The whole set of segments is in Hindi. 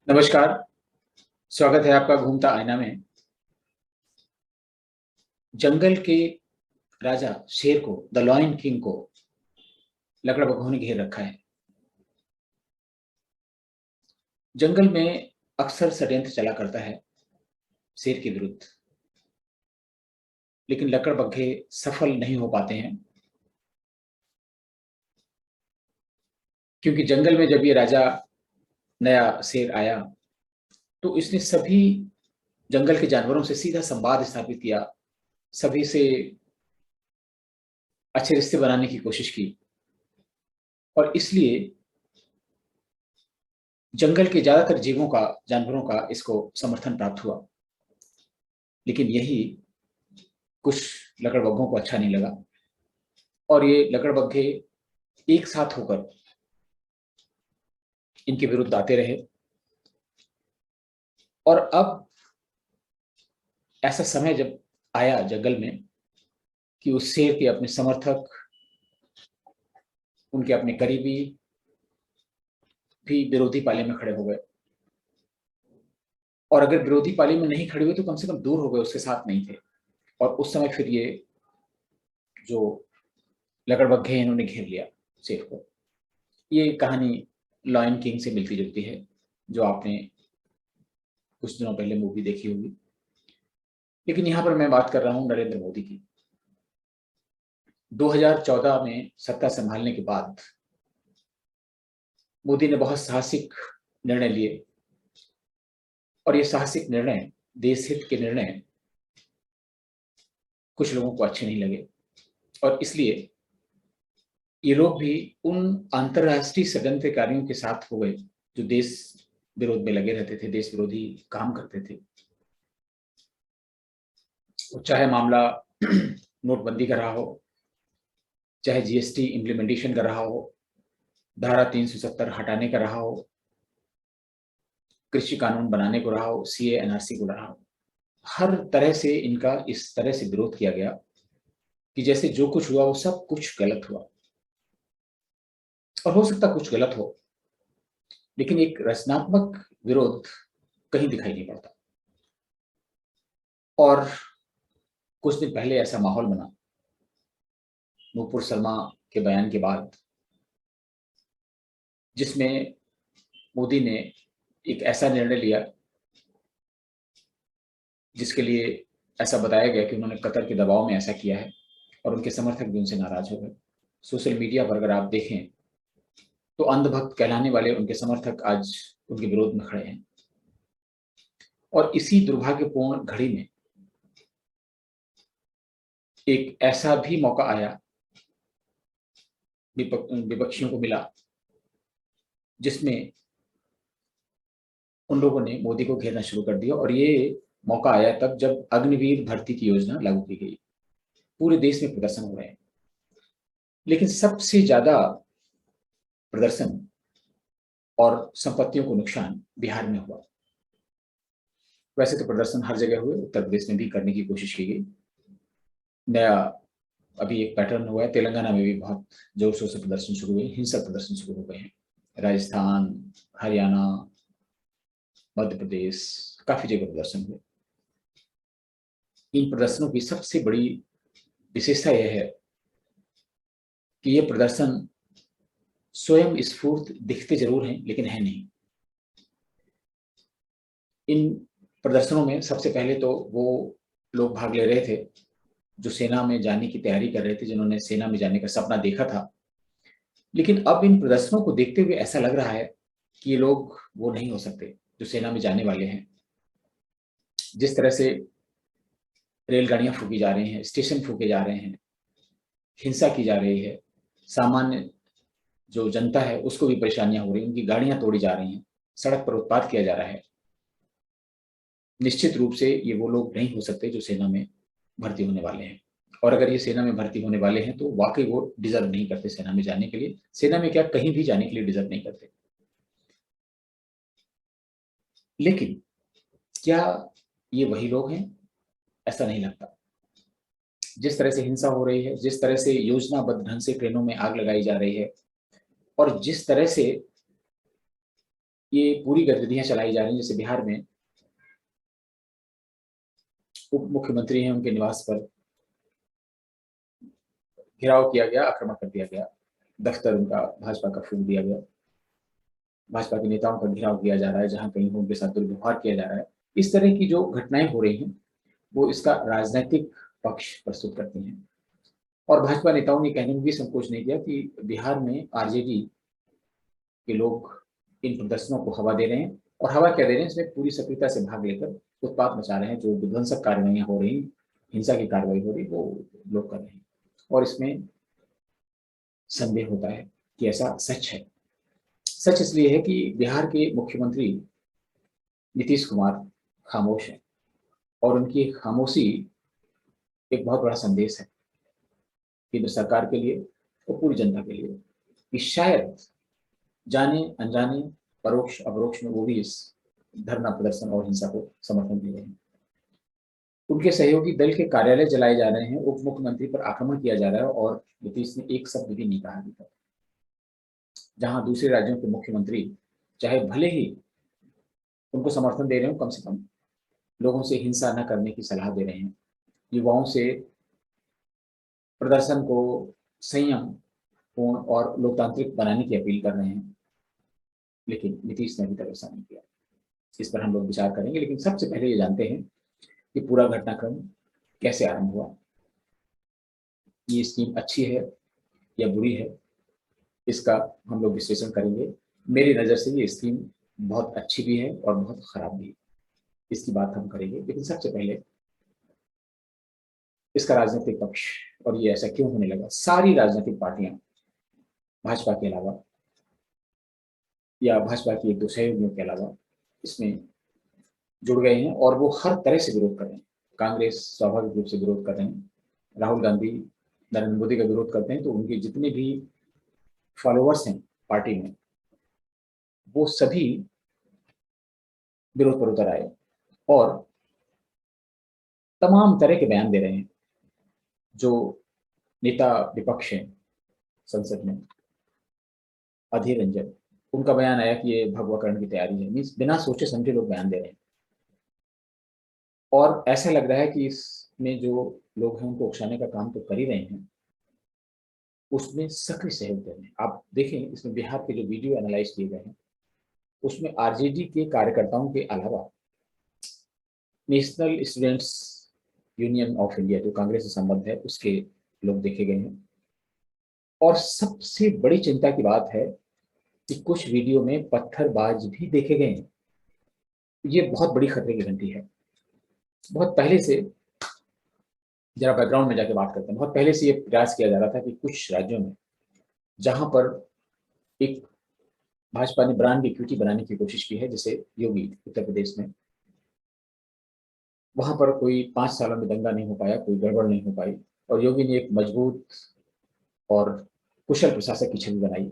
नमस्कार, स्वागत है आपका घूमता आईना में। जंगल के राजा शेर को, द लॉयन किंग को लकड़बग्घों ने घेर रखा है। जंगल में अक्सर षड्यंत्र चला करता है शेर के विरुद्ध, लेकिन लकड़बग्घे सफल नहीं हो पाते हैं, क्योंकि जंगल में जब ये राजा नया शेर आया तो इसने सभी जंगल के जानवरों से सीधा संवाद स्थापित किया, सभी से अच्छे रिश्ते बनाने की कोशिश की और इसलिए जंगल के ज्यादातर जीवों का, जानवरों का इसको समर्थन प्राप्त हुआ। लेकिन यही कुछ लकड़बग्घों को अच्छा नहीं लगा और ये लकड़बग्घे एक साथ होकर इनके विरुद्ध आते रहे। और अब ऐसा समय जब आया जंगल में कि उस शेर के अपने समर्थक, उनके अपने करीबी भी विरोधी पाले में खड़े हो गए, और अगर विरोधी पाले में नहीं खड़े हुए तो कम से कम दूर हो गए, उसके साथ नहीं थे। और उस समय फिर ये जो लकड़बग्घे इन्होंने घेर लिया शेर को। ये कहानी लॉयन किंग से मिलती जुलती है, जो आपने कुछ दिनों पहले मूवी देखी होगी। लेकिन यहां पर मैं बात कर रहा हूं नरेंद्र मोदी की। 2014 में सत्ता संभालने के बाद मोदी ने बहुत साहसिक निर्णय लिए और ये साहसिक निर्णय, देश हित के निर्णय, कुछ लोगों को अच्छे नहीं लगे और इसलिए ये लोग भी उन अंतरराष्ट्रीय षड्यंत्रकारियों के साथ हो गए जो देश विरोध में लगे रहते थे, देश विरोधी काम करते थे। चाहे मामला नोटबंदी का रहा हो, चाहे जीएसटी इम्प्लीमेंटेशन का रहा हो, धारा 370 हटाने का रहा हो, कृषि कानून बनाने को रहा हो, सीए एनआरसी को रहा हो, हर तरह से इनका इस तरह से विरोध किया गया कि जैसे जो कुछ हुआ वो सब कुछ गलत हुआ। और हो सकता कुछ गलत हो, लेकिन एक रचनात्मक विरोध कहीं दिखाई नहीं पड़ता। और कुछ दिन पहले ऐसा माहौल बना नूपुर शर्मा के बयान के बाद, जिसमें मोदी ने एक ऐसा निर्णय लिया जिसके लिए ऐसा बताया गया कि उन्होंने कतर के दबाव में ऐसा किया है और उनके समर्थक भी उनसे नाराज हो गए। सोशल मीडिया पर अगर आप देखें तो अंधभक्त कहलाने वाले उनके समर्थक आज उनके विरोध में खड़े हैं। और इसी दुर्भाग्यपूर्ण घड़ी में एक ऐसा भी मौका आया, विपक्षियों को मिला, जिसमें उन लोगों ने मोदी को घेरना शुरू कर दिया। और ये मौका आया तब जब अग्निवीर भर्ती की योजना लागू की गई। पूरे देश में प्रदर्शन हो रहे हैं, लेकिन सबसे ज्यादा प्रदर्शन और संपत्तियों को नुकसान बिहार में हुआ। वैसे तो प्रदर्शन हर जगह हुए, उत्तर प्रदेश में भी करने की कोशिश की गई। नया अभी एक पैटर्न हुआ है, तेलंगाना में भी बहुत जोर शोर से प्रदर्शन शुरू हुए, हिंसक प्रदर्शन शुरू हो गए हैं। राजस्थान, हरियाणा, मध्य प्रदेश, काफी जगह प्रदर्शन हुए। इन प्रदर्शनों की सबसे बड़ी विशेषता यह है कि ये प्रदर्शन स्वयं स्फूर्त दिखते जरूर हैं, लेकिन है नहीं। इन प्रदर्शनों में सबसे पहले तो वो लोग भाग ले रहे थे जो सेना में जाने की तैयारी कर रहे थे, जिन्होंने सेना में जाने का सपना देखा था। लेकिन अब इन प्रदर्शनों को देखते हुए ऐसा लग रहा है कि ये लोग वो नहीं हो सकते जो सेना में जाने वाले हैं। जिस तरह से रेलगाड़ियां फूकी जा रही हैं, स्टेशन फूके जा रहे हैं, हिंसा की जा रही है, सामान्य जो जनता है उसको भी परेशानियां हो रही हैं, उनकी गाड़ियां तोड़ी जा रही हैं, सड़क पर उत्पात किया जा रहा है। निश्चित रूप से ये वो लोग नहीं हो सकते जो सेना में भर्ती होने वाले हैं। और अगर ये सेना में भर्ती होने वाले हैं तो वाकई वो डिजर्व नहीं करते सेना में जाने के लिए। सेना में क्या, कहीं भी जाने के लिए डिजर्व नहीं करते। लेकिन क्या ये वही लोग हैं? ऐसा नहीं लगता। जिस तरह से हिंसा हो रही है, जिस तरह से योजनाबद्ध ढंग से ट्रेनों में आग लगाई जा रही है, और जिस तरह से ये पूरी गतिविधियां चलाई जा रही हैं। जैसे बिहार में उप मुख्यमंत्री हैं, उनके निवास पर घेराव किया गया, आक्रमण कर दिया गया, दफ्तर उनका भाजपा का फूंक दिया गया, भाजपा के नेताओं का घेराव किया जा रहा है, जहां कहीं उनके साथ दुर्व्यवहार किया जा रहा है। इस तरह की जो घटनाएं हो रही हैं वो इसका राजनीतिक पक्ष प्रस्तुत करती हैं। और भाजपा नेताओं ने कहने में भी संकोच नहीं किया कि बिहार में आरजेडी के लोग इन प्रदर्शनों को हवा दे रहे हैं, और हवा क्या दे रहे हैं, इसमें पूरी सक्रियता से भाग लेकर उत्पात मचा रहे हैं। जो विध्वंसक कार्रवाइयां हो रही, हिंसा की कार्रवाई हो रही, वो लोग कर रहे हैं। और इसमें संदेह होता है कि ऐसा सच है। सच इसलिए है कि बिहार के मुख्यमंत्री नीतीश कुमार खामोश हैं, और उनकी खामोशी एक बहुत बड़ा संदेश है केंद्र सरकार के लिए और पूरी जनता के लिए, कि शायद जाने अनजाने, परोक्ष अपरोक्ष में वो भी इस धरना प्रदर्शन और हिंसा को समर्थन दे रहे हैं। उनके सहयोगी दल के कार्यालय जलाए जा रहे हैं, उप मुख्यमंत्री पर आक्रमण किया जा रहा है, और नीतीश ने एक शब्द भी नहीं कहा अभी तक। जहां दूसरे राज्यों के मुख्यमंत्री चाहे भले ही उनको समर्थन दे रहे हो, कम से कम लोगों से हिंसा न करने की सलाह दे रहे हैं, युवाओं से प्रदर्शन को संयम पूर्ण और लोकतांत्रिक बनाने की अपील कर रहे हैं, लेकिन नीतीश ने अभी तक ऐसा नहीं किया। इस पर हम लोग विचार करेंगे, लेकिन सबसे पहले ये जानते हैं कि पूरा घटनाक्रम कैसे आरंभ हुआ, ये स्कीम अच्छी है या बुरी है, इसका हम लोग विश्लेषण करेंगे। मेरी नज़र से ये स्कीम बहुत अच्छी भी है और बहुत खराब भी है, इसकी बात हम करेंगे। लेकिन सबसे पहले इसका राजनीतिक पक्ष, और ये ऐसा क्यों होने लगा। सारी राजनीतिक पार्टियां भाजपा के अलावा या भाजपा की एक दो सहयोगियों के अलावा इसमें जुड़ गए हैं, और वो हर तरह से विरोध कर रहे हैं। कांग्रेस स्वाभाविक रूप से विरोध कर रहे हैं, राहुल गांधी नरेंद्र मोदी का विरोध करते हैं, तो उनके जितने भी फॉलोअर्स हैं पार्टी में, वो सभी विरोध पर उतर आए और तमाम तरह के बयान दे रहे हैं। जो नेता विपक्ष हैं संसद में, अधीर रंजन, उनका बयान आया कि ये भगवाकरण की तैयारी है। मीन्स बिना सोचे समझे लोग बयान दे रहे हैं, और ऐसा लग रहा है कि इसमें जो लोग हैं उनको उकसाने का काम तो कर ही रहे हैं, उसमें सक्रिय सहयोग दे रहे हैं। आप देखें, इसमें बिहार के जो वीडियो एनालाइज किए गए हैं, उसमें आरजेडी के कार्यकर्ताओं के अलावा national students union of India, जो कांग्रेस से संबंध है, उसके लोग देखे गए हैं। और सबसे बड़ी चिंता की बात है कि कुछ वीडियो में पत्थरबाज भी देखे गए हैं। ये बहुत बड़ी खतरे की घंटी है। बहुत पहले से, जरा बैकग्राउंड में जाके बात करते हैं, बहुत पहले से ये प्रयास किया जा रहा था कि कुछ राज्यों में जहां पर एक भाजपा ने ब्रांड इक्विटी बनाने की कोशिश की है, जैसे योगी उत्तर प्रदेश में, वहां पर कोई 5 सालों में दंगा नहीं हो पाया, कोई गड़बड़ नहीं हो पाई, और योगी ने एक मजबूत और कुशल प्रशासक की छवि बनाई।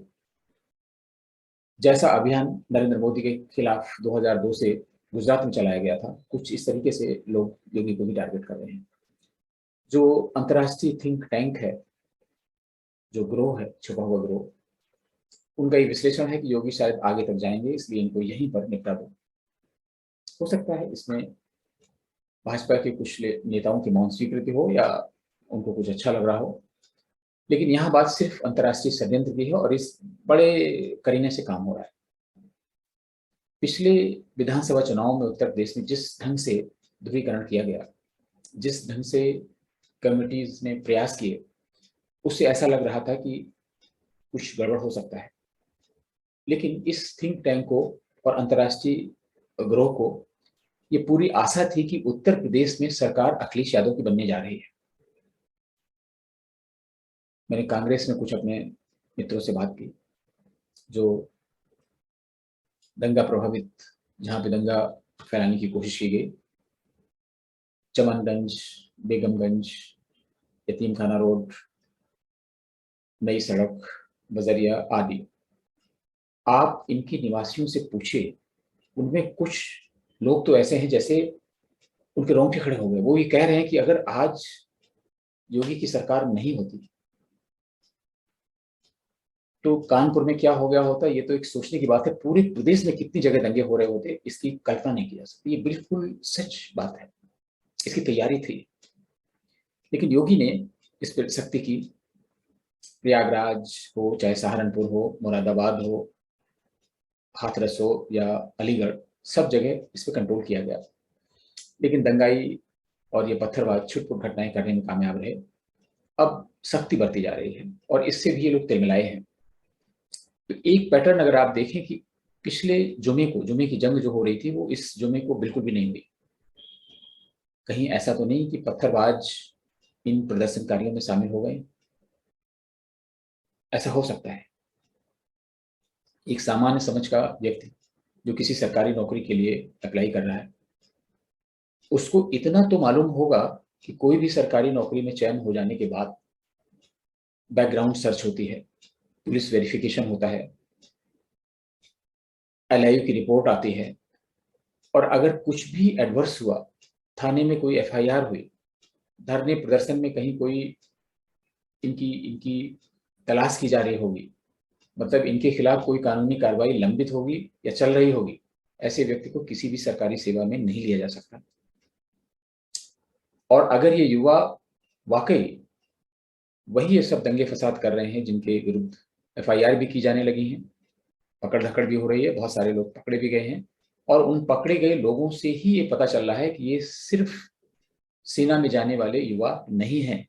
जैसा अभियान नरेंद्र मोदी के खिलाफ 2002 से गुजरात में चलाया गया था, कुछ इस तरीके से लोग योगी को भी टारगेट कर रहे हैं। जो अंतर्राष्ट्रीय थिंक टैंक है, जो ग्रोह है, छुपा हुआ ग्रोह, उनका ये विश्लेषण है कि योगी शायद आगे तक जाएंगे, इसलिए इनको यहीं पर निपटा दो। हो सकता है इसमें भाजपा के कुछ नेताओं की मौन स्वीकृति हो, या उनको कुछ अच्छा लग रहा हो, लेकिन यहाँ बात सिर्फ अंतर्राष्ट्रीय षड्यंत्र की है, और इस बड़े करीने से काम हो रहा है। पिछले विधानसभा चुनाव में उत्तर प्रदेश में जिस ढंग से ध्रुवीकरण किया गया, जिस ढंग से कम्युनिटीज ने प्रयास किए, उससे ऐसा लग रहा था कि कुछ गड़बड़ हो सकता है। लेकिन इस थिंक टैंक को और अंतर्राष्ट्रीय ग्रोह को ये पूरी आशा थी कि उत्तर प्रदेश में सरकार अखिलेश यादव की बनने जा रही है। मैंने कांग्रेस में कुछ अपने मित्रों से बात की, जो दंगा प्रभावित, जहां पे दंगा फैलाने की कोशिश की गई, चमनगंज, बेगमगंज, यतीम खाना रोड, नई सड़क, बजरिया आदि, आप इनके निवासियों से पूछे, उनमें कुछ लोग तो ऐसे हैं जैसे उनके रोंगटे खड़े हो गए। वो ये कह रहे हैं कि अगर आज योगी की सरकार नहीं होती तो कानपुर में क्या हो गया होता, ये तो एक सोचने की बात है। पूरे प्रदेश में कितनी जगह दंगे हो रहे होते, इसकी कल्पना नहीं की जा सकती। ये बिल्कुल सच बात है, इसकी तैयारी थी। लेकिन योगी ने इस पर सख्ती की। प्रयागराज हो, चाहे सहारनपुर हो, मुरादाबाद हो, हाथरस हो या अलीगढ़, सब जगह इस पर कंट्रोल किया गया। लेकिन दंगाई और ये पत्थरबाज छुटपुट घटनाएं करने में कामयाब रहे। अब सख्ती बरती जा रही है और इससे भी ये लोग तिलमिलाए हैं। तो एक पैटर्न अगर आप देखें कि पिछले जुमे की जंग जो हो रही थी, वो इस जुमे को बिल्कुल भी नहीं हुई। कहीं ऐसा तो नहीं कि पत्थरबाज इन प्रदर्शनकारियों में शामिल हो गए? ऐसा हो सकता है। एक सामान्य समझ का व्यक्ति जो किसी सरकारी नौकरी के लिए अप्लाई कर रहा है, उसको इतना तो मालूम होगा कि कोई भी सरकारी नौकरी में चयन हो जाने के बाद बैकग्राउंड सर्च होती है, पुलिस वेरिफिकेशन होता है, एलआईयू की रिपोर्ट आती है, और अगर कुछ भी एडवर्स हुआ, थाने में कोई एफआईआर हुई, धरने प्रदर्शन में कहीं कोई इनकी इनकी तलाश की जा रही होगी, मतलब इनके खिलाफ कोई कानूनी कार्रवाई लंबित होगी या चल रही होगी, ऐसे व्यक्ति को किसी भी सरकारी सेवा में नहीं लिया जा सकता। और अगर ये युवा वाकई वही ये सब दंगे फसाद कर रहे हैं जिनके विरुद्ध एफआईआर भी की जाने लगी हैं, पकड़ धकड़ भी हो रही है, बहुत सारे लोग पकड़े भी गए हैं, और उन पकड़े गए लोगों से ही ये पता चल रहा है कि ये सिर्फ सेना में जाने वाले युवा नहीं हैं।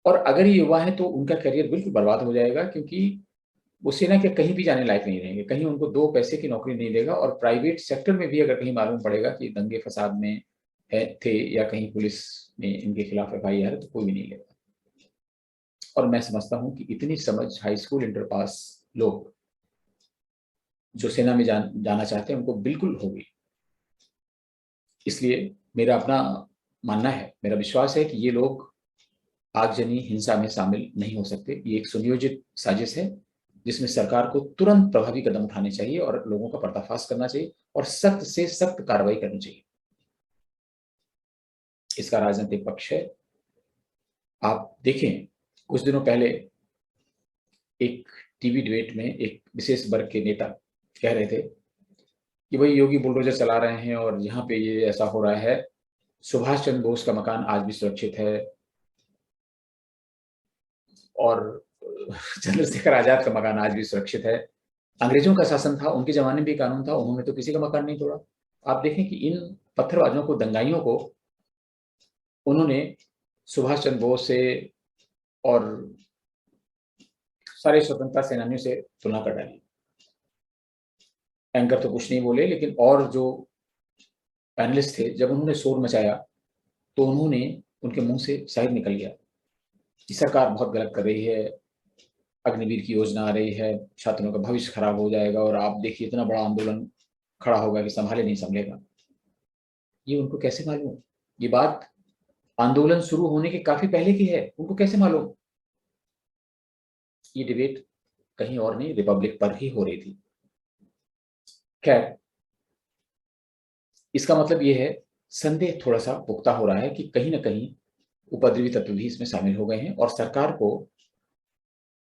और अगर ये युवा है तो उनका करियर बिल्कुल बर्बाद हो जाएगा, क्योंकि वो सेना के कहीं भी जाने लायक नहीं रहेंगे, कहीं उनको 2 पैसे की नौकरी नहीं देगा। और प्राइवेट सेक्टर में भी अगर कहीं मालूम पड़ेगा कि दंगे फसाद में थे या कहीं पुलिस ने इनके खिलाफ एफआईआर है, तो कोई भी नहीं लेगा। और मैं समझता हूं कि इतनी समझ हाई स्कूल इंटर पास लोग जो सेना में जाना चाहते हैं उनको बिल्कुल होगी। इसलिए मेरा अपना मानना है, मेरा विश्वास है कि ये लोग आगजनी हिंसा में शामिल नहीं हो सकते। ये एक सुनियोजित साजिश है जिसमें सरकार को तुरंत प्रभावी कदम उठाने चाहिए और लोगों का पर्दाफाश करना चाहिए और सख्त से सख्त कार्रवाई करनी चाहिए। इसका राजनीतिक पक्ष है। आप देखें, कुछ दिनों पहले एक टीवी डिबेट में एक विशेष वर्ग के नेता कह रहे थे कि भाई योगी बुलडोजर चला रहे हैं और यहाँ पे ये ऐसा हो रहा है, सुभाष चंद्र बोस का मकान आज भी सुरक्षित है और चंद्रशेखर आजाद का मकान आज भी सुरक्षित है। अंग्रेजों का शासन था, उनके जमाने में भी कानून था, उन्होंने तो किसी का मकान नहीं तोड़ा। आप देखें कि इन पत्थरबाजों को, दंगाइयों को, उन्होंने सुभाष चंद्र बोस से और सारे स्वतंत्रता सेनानियों से तुलना कर डाली। एंकर तो कुछ नहीं बोले, लेकिन और जो पैनलिस्ट थे, जब उन्होंने शोर मचाया तो उन्होंने, उनके मुंह से शायद निकल गया कि सरकार बहुत गलत कर रही है, अग्निवीर की योजना आ रही है, छात्रों का भविष्य खराब हो जाएगा और आप देखिए इतना बड़ा आंदोलन खड़ा होगा कि संभाले नहीं संभलेगा। ये उनको कैसे मालूम? ये बात आंदोलन शुरू होने के काफी पहले की है, उनको कैसे मालूम? ये डिबेट कहीं और नहीं, रिपब्लिक पर ही हो रही थी। खैर, इसका मतलब ये है, संदेह थोड़ा सा पुख्ता हो रहा है कि कहीं ना कहीं उपद्रवी तत्व भी इसमें शामिल हो गए हैं और सरकार को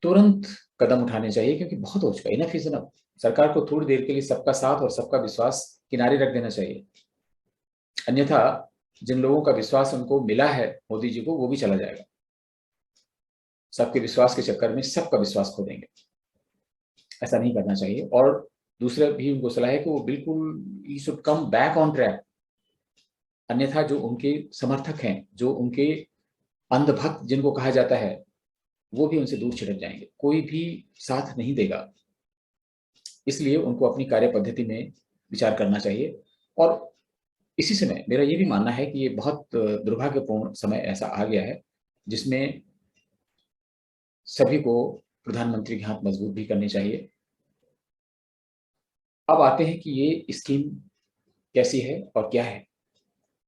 तुरंत कदम उठाने चाहिए, क्योंकि बहुत हो चुका है, इनफ इज इनफ। सरकार को थोड़ी देर के लिए सबका साथ और सबका विश्वास किनारे रख देना चाहिए, अन्यथा जिन लोगों का विश्वास उनको मिला है मोदी जी को, वो भी चला जाएगा। सबके विश्वास के चक्कर में सबका विश्वास खो देंगे। ऐसा नहीं करना चाहिए। और दूसरा भी उनको सलाह है कि वो बिल्कुल he should come back on track, अन्यथा जो उनके समर्थक हैं, जो उनके अंधभक्त जिनको कहा जाता है, वो भी उनसे दूर छिटक जाएंगे, कोई भी साथ नहीं देगा। इसलिए उनको अपनी कार्य पद्धति में विचार करना चाहिए। और इसी समय मेरा ये भी मानना है कि ये बहुत दुर्भाग्यपूर्ण समय ऐसा आ गया है जिसमें सभी को प्रधानमंत्री के हाथ मजबूत भी करने चाहिए। अब आते हैं कि ये स्कीम कैसी है और क्या है।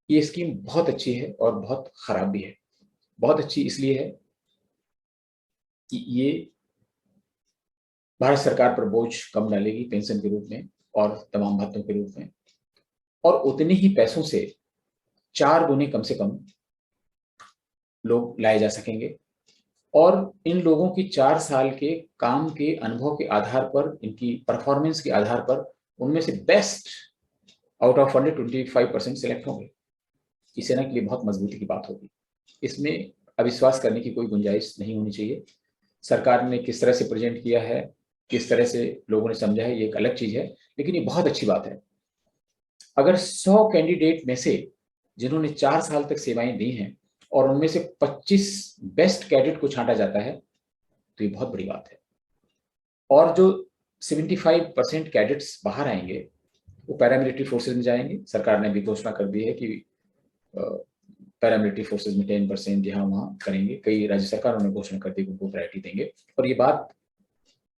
ये स्कीम बहुत अच्छी है और बहुत खराब भी है। बहुत अच्छी इसलिए है कि ये भारत सरकार पर बोझ कम डालेगी पेंशन के रूप में और तमाम भत्तों के रूप में, और उतने ही पैसों से 4 गुने कम से कम लोग लाए जा सकेंगे। और इन लोगों की 4 साल के काम के अनुभव के आधार पर, इनकी परफॉर्मेंस के आधार पर उनमें से बेस्ट आउट ऑफ 125% सिलेक्ट होंगे। ये सेना के लिए बहुत मजबूती की बात होगी। इसमें अविश्वास करने की कोई गुंजाइश नहीं होनी चाहिए। सरकार ने किस तरह से प्रेजेंट किया है, किस तरह से लोगों ने समझा है, ये एक अलग चीज है, लेकिन ये बहुत अच्छी बात है। अगर 100 कैंडिडेट में से जिन्होंने 4 साल तक सेवाएं दी हैं और उनमें से 25 बेस्ट कैडेट को छांटा जाता है, तो ये बहुत बड़ी बात है। और जो 75% कैडेट्स बाहर आएंगे वो पैरामिलिट्री फोर्सेज में जाएंगे। सरकार ने भी घोषणा कर दी है कि पैरामिलिट्री फोर्सेज में 10% यहाँ वहाँ करेंगे। कई राज्य सरकारों ने घोषणा कर दी कि उनको प्रायोरिटी देंगे, और ये बात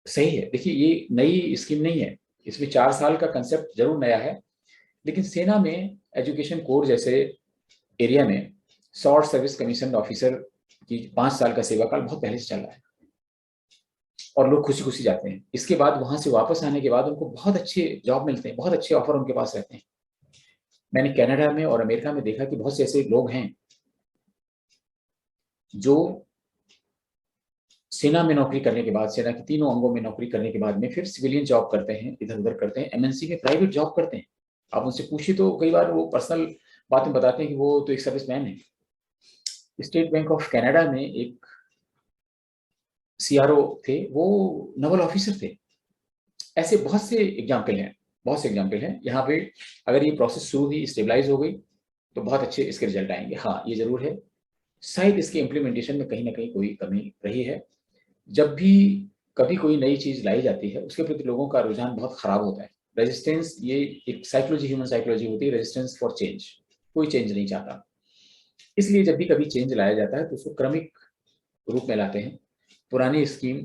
सही है। देखिए, ये नई स्कीम नहीं है, इसमें 4 साल का कंसेप्ट जरूर नया है, लेकिन सेना में एजुकेशन कोर जैसे एरिया में शॉर्ट सर्विस कमीशन ऑफिसर की 5 साल का सेवा काल बहुत पहले से चल रहा है और लोग खुशी खुशी जाते हैं। इसके बाद वहां से वापस आने के बाद उनको बहुत अच्छे जॉब मिलते हैं, बहुत अच्छे ऑफर उनके पास रहते हैं। मैंने कनाडा में और अमेरिका में देखा कि बहुत से ऐसे लोग हैं जो सेना में नौकरी करने के बाद, सेना के तीनों अंगों में नौकरी करने के बाद में फिर सिविलियन जॉब करते हैं, इधर उधर करते हैं, एमएनसी में प्राइवेट जॉब करते हैं। आप उनसे पूछिए तो कई बार वो पर्सनल बातें बताते हैं कि वो तो एक सर्विसमैन है। स्टेट बैंक ऑफ कनाडा में एक सीआरओ थे, वो नवल ऑफिसर थे। ऐसे बहुत से एग्जाम्पल हैं, बहुत से एग्जाम्पल हैं। यहाँ पे अगर ये प्रोसेस शुरू हुई, स्टेबलाइज हो गई, तो बहुत अच्छे इसके रिजल्ट आएंगे। हाँ, ये जरूर है, शायद इसके इम्प्लीमेंटेशन में कहीं ना कहीं कोई कमी रही है। जब भी कभी कोई नई चीज लाई जाती है, उसके प्रति लोगों का रुझान बहुत खराब होता है। रेजिस्टेंस, ये एक साइकोलॉजी, ह्यूमन साइकोलॉजी होती है, रेजिस्टेंस फॉर चेंज। कोई चेंज नहीं चाहता। इसलिए जब भी कभी चेंज लाया जाता है तो उसको क्रमिक रूप में लाते हैं। पुरानी स्कीम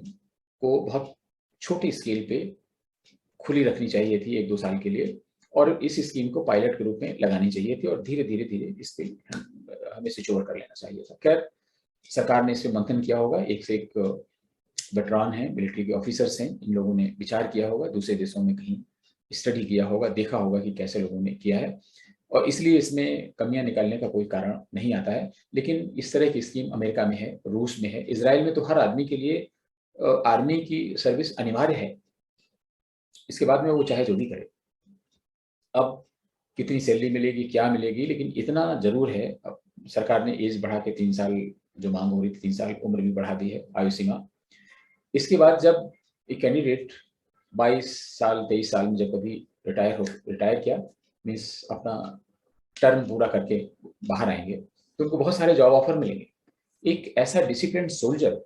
को बहुत छोटी स्केल पे खुली रखनी चाहिए थी 1-2 साल के लिए, और इस स्कीम को पायलट के रूप में लगानी चाहिए थी, और धीरे धीरे धीरे इस पे हमें स्विच ओवर कर लेना चाहिए था। खैर, सरकार ने इस पे मंथन किया होगा, एक से एक वेटरान हैं, मिलिट्री के ऑफिसर्स हैं, इन लोगों ने विचार किया होगा, दूसरे देशों में कहीं स्टडी किया होगा, देखा होगा कि कैसे लोगों ने किया है, और इसलिए इसमें कमियां निकालने का कोई कारण नहीं आता है। लेकिन इस तरह की स्कीम अमेरिका में है, रूस में है, इसराइल में तो हर आदमी के लिए आर्मी की सर्विस अनिवार्य है। इसके बाद में वो चाहे जो भी करे। अब कितनी सैलरी मिलेगी, क्या मिलेगी, लेकिन इतना जरूर है, अब सरकार ने एज बढ़ा के 3 साल, जो मांग हो रही थी 3 साल, उम्र भी बढ़ा दी है, आयु सीमा। इसके बाद जब एक कैंडिडेट 22 साल 23 साल में जब कभी रिटायर किया, मीन्स अपना टर्म पूरा करके बाहर आएंगे, तो उनको बहुत सारे जॉब ऑफर मिलेंगे। एक ऐसा डिसिप्लिन सोल्जर,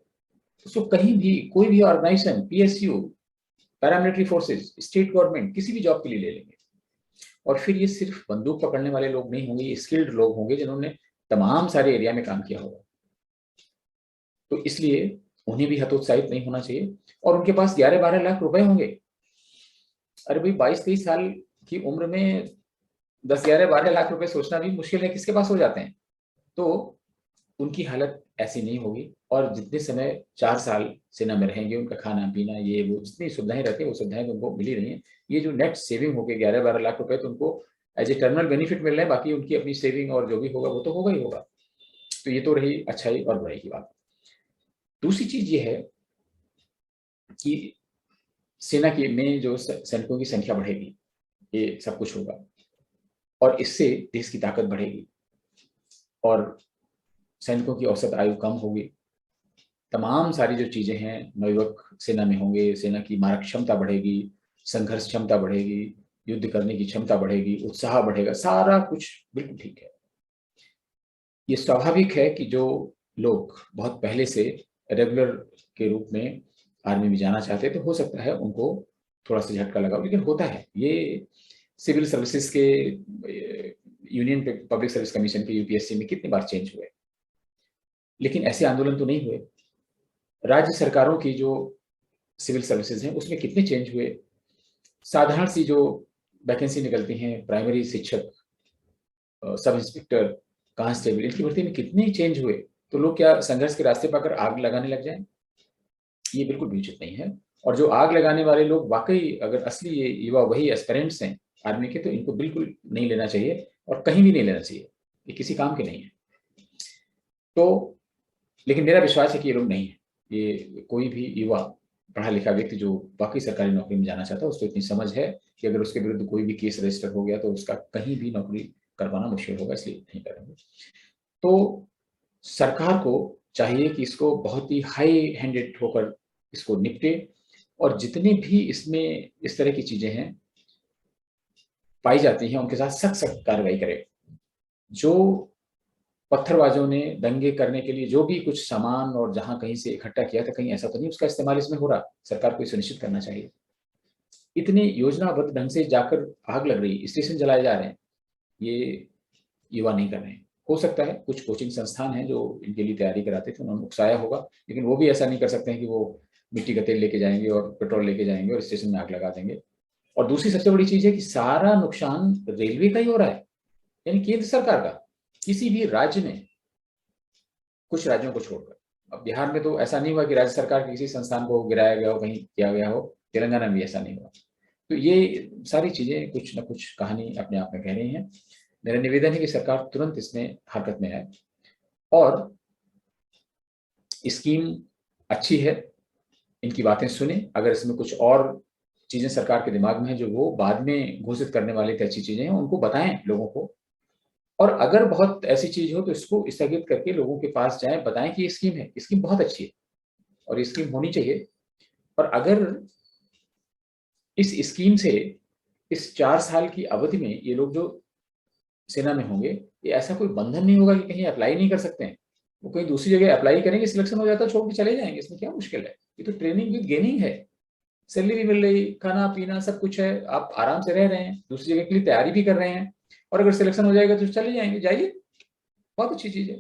उसको कहीं भी कोई भी organisation, PSU, paramilitary forces, state government, किसी भी जॉब के लिए ले लेंगे। और फिर ये सिर्फ बंदूक पकड़ने वाले लोग नहीं होंगे, ये स्किल्ड लोग होंगे जिन्होंने तमाम सारे एरिया में काम किया होगा। तो इसलिए उन्हें भी हतोत्साहित नहीं होना चाहिए। और उनके पास 11-12 लाख रुपए होंगे। अरे भाई, 22-23 साल की उम्र में 10-11-12 लाख रुपए सोचना भी मुश्किल है, किसके पास हो जाते हैं। तो उनकी हालत ऐसी नहीं होगी, और जितने समय 4 साल सेना में रहेंगे, उनका खाना पीना ये वो जितनी सुविधाएं रहती है, वो सुविधाएं तो उनको मिली रही हैं। ये जो नेट सेविंग हो गई 11-12 लाख रुपए, तो उनको एज ए टर्मिनल बेनिफिट मिल रहे हैं। बाकी उनकी अपनी सेविंग और जो भी होगा वो तो होगा ही होगा। तो ये तो रही अच्छाई और बुराई की बात। दूसरी चीज ये है कि सेना की में जो सैनिकों की संख्या बढ़ेगी, ये सब कुछ होगा, और इससे देश की ताकत बढ़ेगी, और सैनिकों की औसत आयु कम होगी। तमाम सारी जो चीजें हैं, नवयुवक सेना में होंगे, सेना की मारक क्षमता बढ़ेगी, संघर्ष क्षमता बढ़ेगी, युद्ध करने की क्षमता बढ़ेगी, उत्साह बढ़ेगा, सारा कुछ बिल्कुल ठीक है। ये स्वाभाविक है कि जो लोग बहुत पहले से रेगुलर के रूप में आर्मी में जाना चाहते हैं, तो हो सकता है उनको थोड़ा सा झटका लगा, लेकिन होता है। ये सिविल सर्विसेज के यूनियन पब्लिक सर्विस कमीशन के यूपीएससी में कितनी बार चेंज हुए, लेकिन ऐसे आंदोलन तो नहीं हुए। राज्य सरकारों की जो सिविल सर्विसेज हैं उसमें कितने चेंज हुए। साधारण सी जो वैकेंसी निकलती हैं, प्राइमरी शिक्षक, सब इंस्पेक्टर, कांस्टेबल, इनकी भर्ती में कितने चेंज हुए। तो लोग क्या संघर्ष के रास्ते पर आग लगाने लग जाएं? ये बिल्कुल भी उचित नहीं है। और जो आग लगाने वाले लोग वाकई अगर असली ये युवा वही एस्पिरेंट्स हैं आर्मी के, तो इनको बिल्कुल नहीं लेना चाहिए, और कहीं भी नहीं लेना चाहिए। ये किसी काम के नहीं है। तो लेकिन मेरा विश्वास है कि ये लोग नहीं है। ये कोई भी युवा पढ़ा लिखा व्यक्ति जो वाकई सरकारी नौकरी में जाना चाहता है, उसको इतनी समझ है कि अगर उसके विरुद्ध कोई भी केस रजिस्टर हो गया तो उसका कहीं भी नौकरी करवाना मुश्किल होगा, इसलिए नहीं करेंगे। तो सरकार को चाहिए कि इसको बहुत ही हाई हैंडेड होकर इसको निपटे, और जितनी भी इसमें इस तरह की चीजें हैं पाई जाती हैं उनके साथ सख्त सख्त कार्रवाई करे। जो पत्थरबाजों ने दंगे करने के लिए जो भी कुछ सामान और जहां कहीं से इकट्ठा किया था, कहीं ऐसा तो नहीं उसका इस्तेमाल इसमें हो रहा, सरकार को सुनिश्चित करना चाहिए। इतनी योजनाबद्ध ढंग से जाकर आग लग रही, स्टेशन जलाए जा रहे हैं, ये युवा नहीं कर रहे हैं। हो सकता है कुछ कोचिंग संस्थान हैं जो इनके लिए तैयारी कराते थे, उन्होंने उकसाया होगा, लेकिन वो भी ऐसा नहीं कर सकते हैं कि वो मिट्टी का तेल लेके जाएंगे और पेट्रोल लेके जाएंगे और स्टेशन में आग लगा देंगे। और दूसरी सबसे बड़ी चीज है कि सारा नुकसान रेलवे का ही हो रहा है, यानी केंद्र सरकार का। किसी भी राज्य में, कुछ राज्यों को छोड़कर, अब बिहार में तो ऐसा नहीं हुआ कि राज्य सरकार के किसी संस्थान को गिराया गया हो, कहीं किया गया हो, तेलंगाना में भी ऐसा नहीं हुआ। तो ये सारी चीजें कुछ न कुछ कहानी अपने आप में कह रही हैं। मेरा निवेदन है कि सरकार तुरंत इसमें हरकत में आए और स्कीम अच्छी है, इनकी बातें सुने। अगर इसमें कुछ और चीजें सरकार के दिमाग में है जो वो बाद में घोषित करने वाली अच्छी चीजें हैं, उनको बताएं लोगों को। और अगर बहुत ऐसी चीज हो तो इसको स्थगित करके लोगों के पास जाएं, बताएं कि ये स्कीम है, स्कीम बहुत अच्छी है और ये स्कीम होनी चाहिए। और अगर इस स्कीम से इस 4 साल की अवधि में ये लोग जो सेना में होंगे, ये ऐसा कोई बंधन नहीं होगा कि कहीं अप्लाई नहीं कर सकते हैं, वो कहीं दूसरी जगह अप्लाई करेंगे, सिलेक्शन हो जाता है, छोड़ के चले जाएंगे, इसमें क्या मुश्किल है। ये तो ट्रेनिंग विद गेनिंग है, सैलरी भी मिल रही, खाना पीना सब कुछ है, आप आराम से रह रहे हैं, दूसरी जगह के लिए तैयारी भी कर रहे हैं, और अगर सिलेक्शन हो जाएगा तो चले जाएंगे, जाइए, बहुत अच्छी चीज है।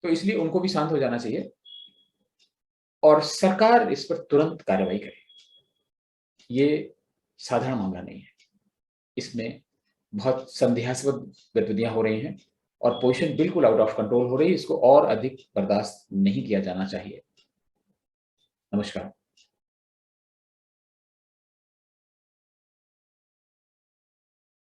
तो इसलिए उनको भी शांत हो जाना चाहिए और सरकार इस पर तुरंत कार्रवाई करे। ये साधारण मामला नहीं है, इसमें बहुत संदेहास्पद गतिविधियां हो रही हैं और पोजीशन बिल्कुल आउट ऑफ कंट्रोल हो रही है। इसको और अधिक बर्दाश्त नहीं किया जाना चाहिए। नमस्कार।